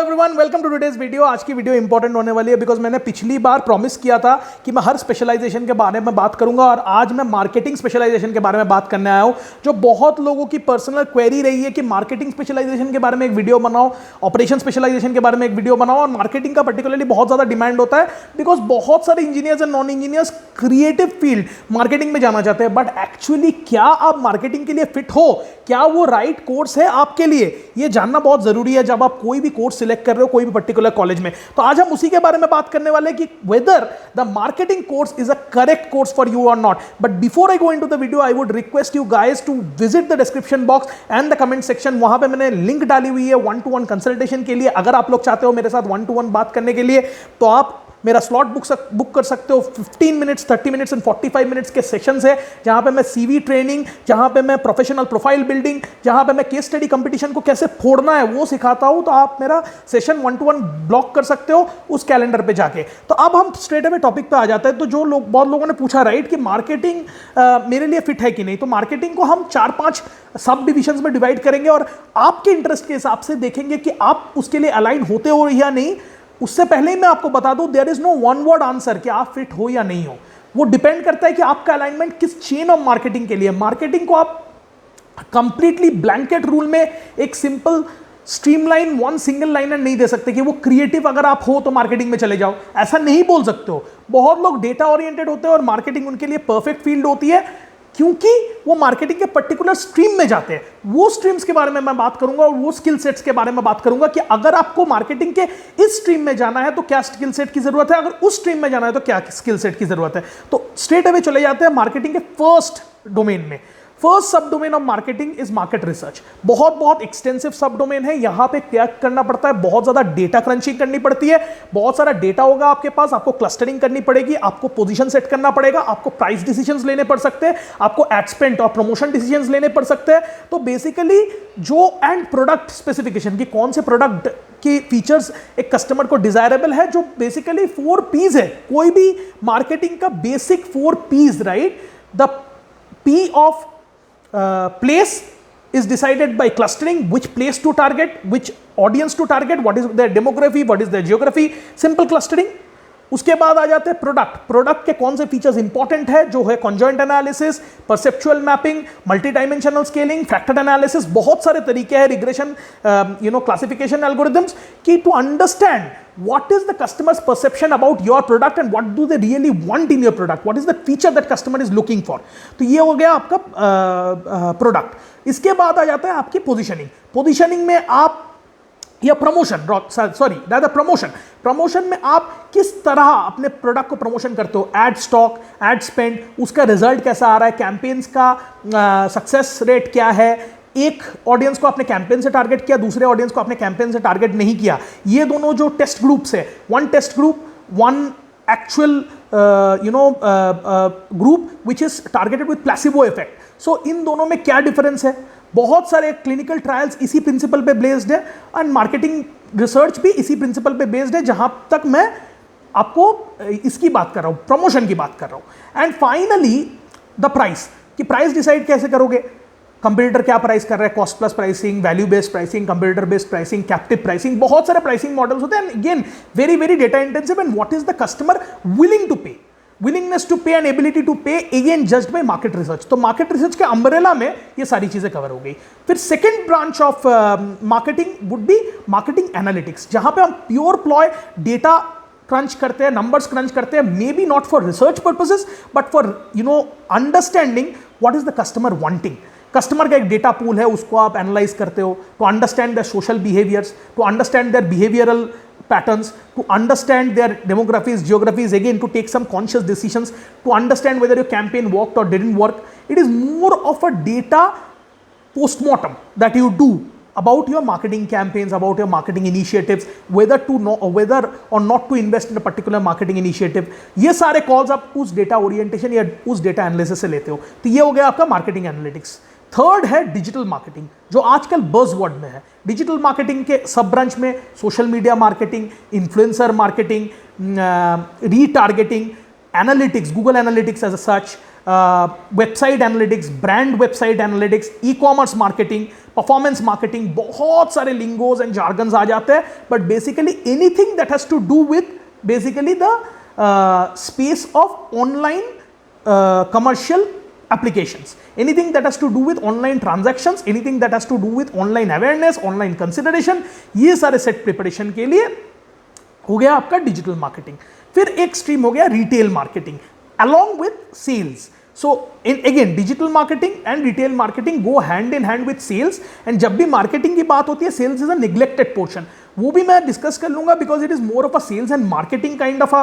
Everyone, welcome to today's video. आज की video important होने वाली है बिकॉज मैंने पिछली बार प्रॉमिस किया था कि मैं हर स्पेशलाइजेशन के बारे में बात करूंगा और आज मैं मार्केटिंग स्पेशलाइजेशन के बारे में बात करने आया हूं। जो बहुत लोगों की पर्सनल क्वेरी रही है कि मार्केटिंग स्पेशलाइजेशन के बारे में एक वीडियो बनाओ, ऑपरेशन स्पेशलाइजेशन के बारे में एक वीडियो बनाओ। और मार्केटिंग का पर्टिकुलरली बहुत ज्यादा डिमांड होता है बिकॉज बहुत सारे engineers and non engineers creative field marketing में जाना चाहते हैं, बट एक्चुअली क्या आप मार्केटिंग के लिए फिट हो, क्या वो राइट कोर्स है आपके लिए, ये जानना बहुत जरूरी है जब आप कोई भी कोर्स सिलेक्ट कर रहे हो कोई भी पर्टिकुलर कॉलेज में। तो आज हम उसी के बारे में बात करने वाले हैं कि whether the marketing course is a correct course for you और not. But before I go into the video, I would request you guys to visit the description box and the comment section. वहां पे मैंने link डाली हुई है 1-to-1 consultation के लिए। अगर आप लोग चाहते हो मेरे साथ 1-to-1 बात करने के लिए तो आप मेरा स्लॉट बुक कर सकते हो। 15 मिनट्स, 30 मिनट्स एंड 45 मिनट्स के सेशंस है जहां पे मैं सीवी ट्रेनिंग, जहां पे मैं प्रोफेशनल प्रोफाइल बिल्डिंग, जहां पे मैं केस स्टडी कंपटीशन को कैसे फोड़ना है वो सिखाता हूं। तो आप मेरा सेशन 1-to-1 ब्लॉक कर सकते हो उस कैलेंडर पे जाके। तो अब हम स्ट्रेट अवे टॉपिक पे आ जाते हैं। तो जो लोग, बहुत लोगों ने पूछा राइट कि मार्केटिंग मेरे लिए फिट है कि नहीं। तो मार्केटिंग को हम 4-5 सब डिविजन्स में डिवाइड करेंगे और आपके इंटरेस्ट के हिसाब से देखेंगे कि आप उसके लिए अलाइन होते हो या नहीं। उससे पहले ही मैं आपको बता दूं, there is no one word answer कि आप फिट हो या नहीं हो। वो डिपेंड करता है कि आपका अलाइनमेंट किस चेन ऑफ मार्केटिंग के लिए। मार्केटिंग को आप कंप्लीटली ब्लैंकेट रूल में एक simple streamline one single liner नहीं दे सकते कि वो क्रिएटिव अगर आप हो तो मार्केटिंग में चले जाओ, ऐसा नहीं बोल सकते हो। बहुत लोग डेटा ओरिएंटेड होते हैं और मार्केटिंग उनके लिए परफेक्ट फील्ड होती है क्योंकि वो मार्केटिंग के पर्टिकुलर स्ट्रीम में जाते हैं। वो स्ट्रीम्स के बारे में मैं बात करूंगा और वो स्किल सेट्स के बारे में बात करूंगा कि अगर आपको मार्केटिंग के इस स्ट्रीम में जाना है तो क्या स्किल सेट की जरूरत है, अगर उस स्ट्रीम में जाना है तो क्या स्किल सेट की जरूरत है। तो स्ट्रेट अवे चले जाते हैं मार्केटिंग के फर्स्ट डोमेन में। फर्स्ट सब domain of marketing is market research. बहुत एक्सटेंसिव सब डोमेन है। यहां पे क्या करना पड़ता है, बहुत ज्यादा डेटा क्रंचिंग करनी पड़ती है। बहुत सारा डेटा होगा आपके पास, आपको क्लस्टरिंग करनी पड़ेगी, आपको पोजीशन सेट करना पड़ेगा, आपको प्राइस डिसीजंस लेने पड़ सकते हैं, आपको एड स्पेंड और प्रमोशन डिसीजंस लेने पड़ सकते हैं। तो बेसिकली जो एंड प्रोडक्ट स्पेसिफिकेशन की कौन से प्रोडक्ट की फीचर्स एक कस्टमर को डिजायरेबल है, जो बेसिकली 4 P's है। कोई भी मार्केटिंग का basic 4 P's, right. The P of place is decided by clustering, which place to target, which audience to target, what is their demography, what is their geography, simple clustering। उसके बाद आ जाते हैं product के कौन से features important है, जो है conjoint analysis, perceptual mapping, multi dimensional scaling, factor analysis. बहुत सारे तरीके हैं, रिग्रेशन, क्लासिफिकेशन एल्गोरिथम्स की to understand what is the customer's perception about your product and what do they really want in your product, what is the feature that customer is looking for। तो ये हो गया आपका product. इसके बाद आ जाता है आपकी पोजीशनिंग में आप या प्रमोशन में आप किस तरह अपने प्रोडक्ट को प्रमोशन करते हो। एड स्टॉक, एड स्पेंड, उसका रिजल्ट कैसा आ रहा है, कैंपेन्स का सक्सेस रेट क्या है। एक ऑडियंस को आपने कैंपेन से टारगेट किया, दूसरे ऑडियंस को आपने कैंपेन से टारगेट नहीं किया। ये दोनों जो टेस्ट ग्रुप्स है, one test group, one actual group which is targeted with placebo effect. So इन दोनों में क्या डिफरेंस है। बहुत सारे क्लिनिकल ट्रायल्स इसी प्रिंसिपल पे बेस्ड है एंड मार्केटिंग रिसर्च भी इसी प्रिंसिपल पे बेस्ड है, जहां तक मैं आपको इसकी बात कर रहा हूं, प्रमोशन की बात कर रहा हूं। एंड फाइनली द प्राइस, कि प्राइस डिसाइड कैसे करोगे। कंपटीटर क्या प्राइस कर रहा है, cost plus pricing, value based pricing, competitor based pricing, captive pricing, बहुत सारे प्राइसिंग मॉडल्स होते हैं। Again very data intensive. And what is the customer willing to pay, willingness to pay and ability to pay, again judged by market research. तो market research के umbrella में ये सारी चीजें कवर हो गई। फिर second branch of marketing would be marketing analytics, जहां पे हम प्योर प्लॉय डेटा क्रंच करते हैं, नंबर्स क्रंच करते हैं, may be not for research purposes but for understanding what is the customer wanting. Customer का एक डेटा पूल है, उसको आप एनालाइज करते हो to understand their social behaviours, to understand their behavioural patterns, to understand their demographies, geographies, again to take some conscious decisions, to understand whether your campaign worked or didn't work. It is more of a data postmortem that you do about your marketing campaigns, about your marketing initiatives, whether or not to invest in a particular marketing initiative. ये सारे calls आप उस data orientation या उस data analysis से लेते हो। तो ये हो गया आपका marketing analytics। थर्ड है डिजिटल मार्केटिंग, जो आजकल बज़वर्ड में है। डिजिटल मार्केटिंग के सब ब्रांच में social media marketing, influencer marketing, retargeting, analytics, Google analytics as such, website analytics, brand website analytics, e commerce marketing, performance marketing, बहुत सारे लिंगोज एंड जार्गन्स आ जाते हैं. But basically anything that has to do with basically the space of online commercial applications, anything that has to do with online transactions, anything that has to do with online awareness, online consideration, ये सारे set preparation के लिए हो गया आपका digital marketing. फिर एक stream हो गया retail marketing along with sales. So again digital marketing and retail marketing go hand in hand with sales, and जब भी मार्केटिंग की बात होती है sales is a neglected portion. वो भी मैं डिस्कस कर लूंगा because it is more of a sales and marketing kind of a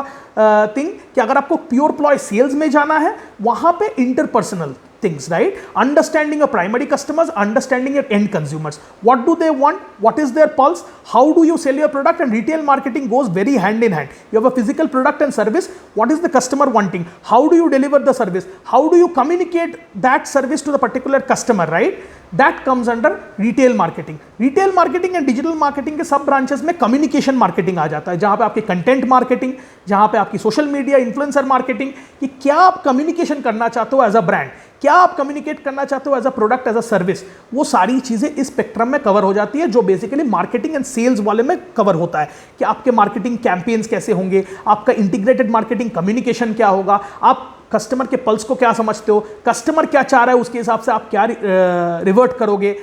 thing कि अगर आपको प्योर प्लॉय सेल्स में जाना है वहां पे interpersonal things, right? Understanding your primary customers, understanding your end consumers. What do they want? What is their pulse? How do you sell your product? And retail marketing goes very hand in hand. You have a physical product and service. What is the customer wanting? How do you deliver the service? How do you communicate that service to the particular customer, right? That comes under retail marketing. Retail marketing and digital marketing के सब branches में communication marketing आ जाता है, जहां पे आपकी content marketing, जहां पे आपकी सोशल मीडिया इन्फ्लुएंसर मार्केटिंग, कि क्या आप कम्युनिकेशन करना चाहते हो एज अ ब्रांड, क्या आप कम्युनिकेट करना चाहते हो as a product, as a service, वो सारी चीजें इस स्पेक्ट्रम में कवर हो जाती है जो बेसिकली मार्केटिंग एंड सेल्स वाले में कवर होता है. कि आपके मार्केटिंग कैंपेन्स कैसे होंगे, आपका इंटीग्रेटेड मार्केटिंग कम्युनिकेशन क्या होगा, आप कस्टमर के पल्स को क्या समझते हो, कस्टमर क्या चाह रहा है उसके हिसाब से आप क्या रिवर्ट करोगे.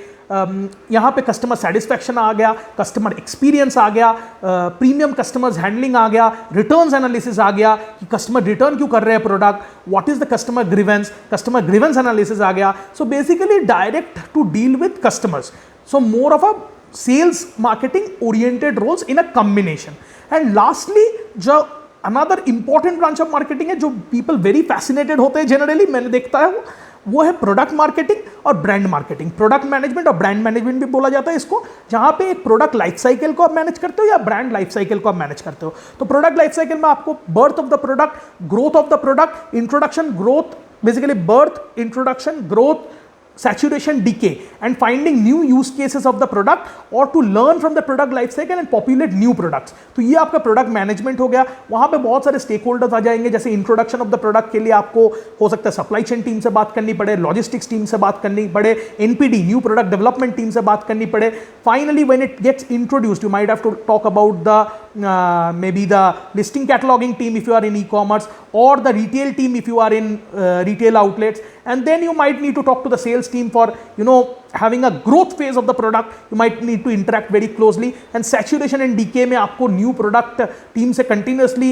यहाँ पे कस्टमर सेटिस्फैक्शन आ गया, कस्टमर एक्सपीरियंस आ गया, प्रीमियम कस्टमर्स हैंडलिंग आ गया, रिटर्न्स एनालिसिस आ गया कि कस्टमर रिटर्न क्यों कर रहे हैं product, what is the customer grievance analysis आ गया. So basically direct to deal with customers. So more of a sales marketing oriented roles in a combination. And lastly जो another important branch of marketing है जो people very fascinated होते हैं generally, मैंने देखता है वो है प्रोडक्ट मार्केटिंग और ब्रांड मार्केटिंग. प्रोडक्ट मैनेजमेंट और ब्रांड मैनेजमेंट भी बोला जाता है इसको, जहां पे एक प्रोडक्ट लाइफ साइकिल को आप मैनेज करते हो या ब्रांड लाइफ साइकिल को आप मैनेज करते हो. तो प्रोडक्ट लाइफ साइकिल में आपको birth of the product, growth of the product, introduction, growth, basically birth, introduction, growth, saturation, decay, and finding new use cases of the product or to learn from the product life cycle and populate new products. तो ये आपका product management हो गया. वहां पे बहुत सारे stake holders आ जाएंगे, जैसे इंट्रोडक्शन ऑफ द प्रोडक्ट के लिए आपको हो सकता है सप्लाई चेन टीम से बात करनी पड़े, लॉजिस्टिक्स टीम से बात करनी पड़े, NPD new product development team से बात करनी पड़े. Finally when it gets introduced you might have to talk about the maybe the listing cataloging team if you are in e-commerce, or the retail team if you are in retail outlets, and then you might need to talk to the sales team for having a growth phase of the product. You might need to interact very closely, and saturation and decay में आपको new product team से continuously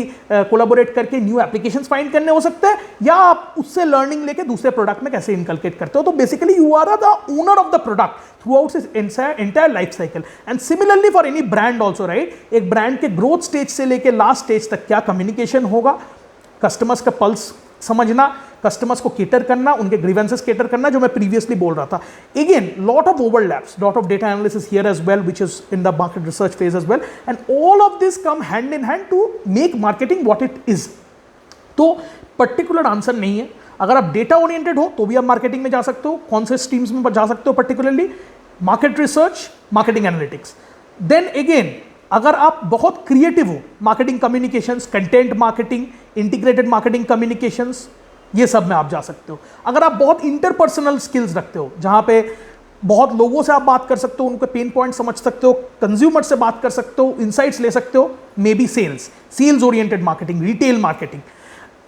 collaborate करके new applications find करने हो सकते हैं, या आप उससे learning लेके दूसरे product में कैसे inculcate करते हो. तो basically you are the owner of the product throughout its entire life cycle. And similarly for any brand also, right? एक brand के growth stage से लेके last stage तक क्या communication होगा, कस्टमर्स का पल्स समझना, कस्टमर्स को केटर करना, उनके ग्रीवेंसेस केटर करना, जो मैं प्रीवियसली बोल रहा था. Again lot of overlaps, lot of data analysis here as well which is in the market research phase as well, and all of this come hand in hand to make marketing what it is. तो particular answer नहीं है. अगर आप data oriented हो तो भी आप marketing में जा सकते हो. कौन से स्ट्रीम्स में जा सकते हो? Particularly market research, marketing analytics. Then again अगर आप बहुत क्रिएटिव हो, marketing communications, content marketing, integrated marketing communications, ये सब में आप जा सकते हो. अगर आप बहुत इंटरपर्सनल स्किल्स रखते हो, जहां पे बहुत लोगों से आप बात कर सकते हो, उनके पेन पॉइंट समझ सकते हो, कंज्यूमर से बात कर सकते हो, इनसाइट्स ले सकते हो, maybe sales oriented marketing, retail marketing.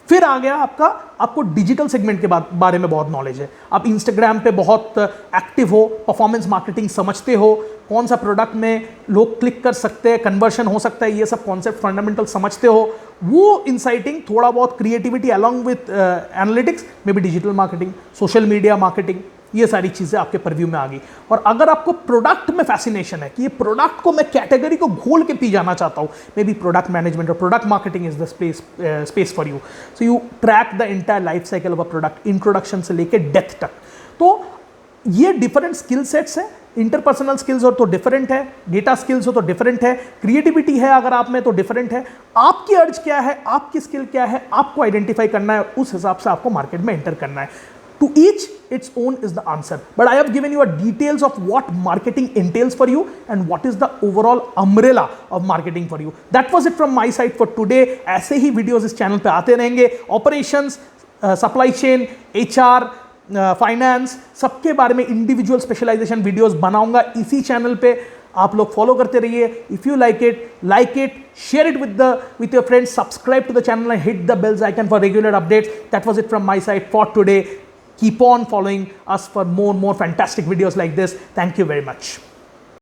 फिर आ गया आपको डिजिटल सेगमेंट के बारे में बहुत नॉलेज है. आप इंस्टाग्राम पे बहुत एक्टिव हो, परफॉर्मेंस मार्केटिंग समझते हो, कौन सा प्रोडक्ट में लोग क्लिक कर सकते हैं, कन्वर्शन हो सकता है, ये सब कॉन्सेप्ट फंडामेंटल समझते हो. वो इंसाइटिंग, थोड़ा बहुत creativity along with analytics, may be digital marketing, social media marketing, ये सारी चीज़ें आपके परव्यू में आ गई. और अगर आपको प्रोडक्ट में फैसिनेशन है कि ये प्रोडक्ट को मैं कैटेगरी को घोल के पी जाना चाहता हूँ, मे बी प्रोडक्ट मैनेजमेंट और product marketing is the space for you. So you track the entire life cycle of a product, introduction से लेके डेथ तक. तो ये डिफरेंट स्किल सेट्स है. इंटरपर्सनल स्किल्स हो तो डिफरेंट है, डेटा स्किल्स हो तो डिफरेंट है, क्रिएटिविटी है अगर आप में तो डिफरेंट है. आपकी अर्ज क्या है, आपकी स्किल क्या है, आपको आइडेंटिफाई करना है, उस हिसाब से आपको मार्केट में एंटर करना है. To each its own is the answer, but I have given you a details of what marketing entails for you and what is the overall umbrella of marketing for you. That was it from my side for today. ऐसे ही videos इस channel पे आते रहेंगे. Operations, supply chain, HR, finance, सबके बारे में individual specialisation videos बनाऊंगा इसी चैनल पे। आप लोग फॉलो करते रहिए। If you like it, share it with your friends, subscribe to the channel and hit the bells icon for regular updates. That was it from my side for today. Keep on following us for more fantastic videos like this. Thank you very much.